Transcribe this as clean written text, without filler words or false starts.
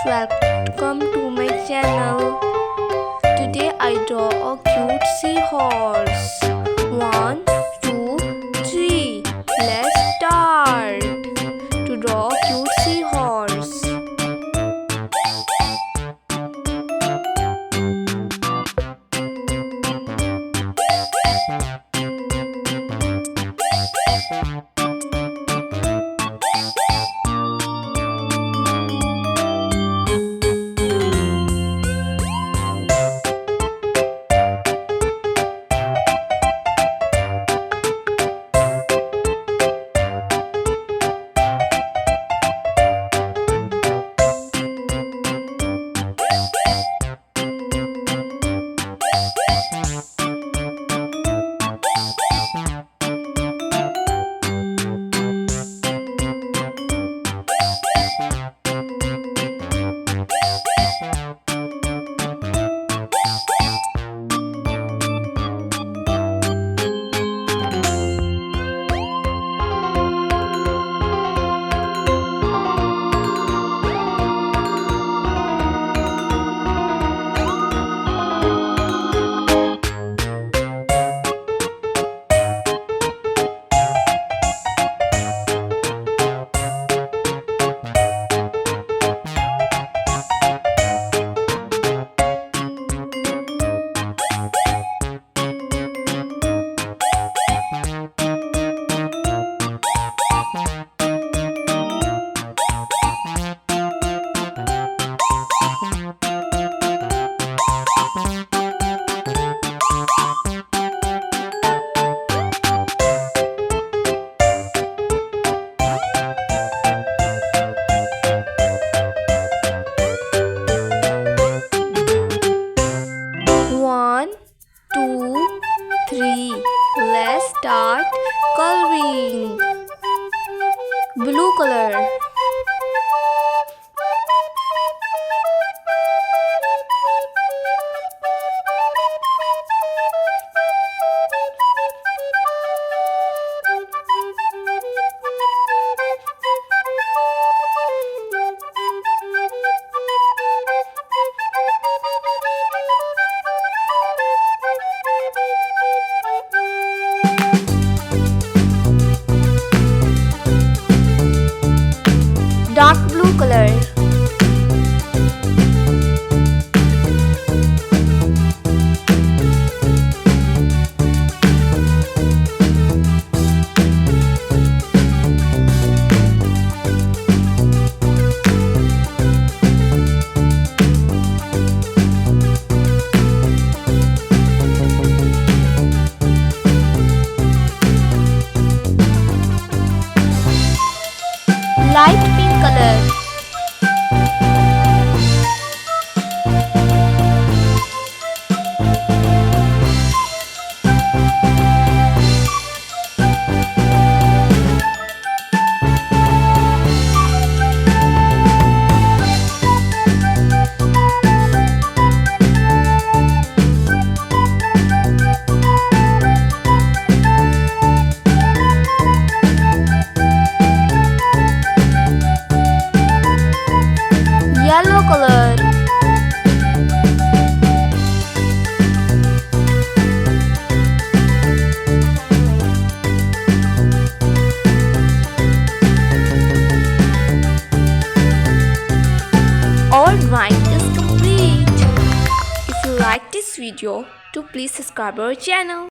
welcome to my channel. Today I draw a cute seahorse. 1, 2, 3. Let's start to draw a cute seahorse. One, two, three. Let's start coloring. Blue color. Dark blue color. Light pink color. Yellow color. All drawing is complete. If you like this video, please subscribe our channel.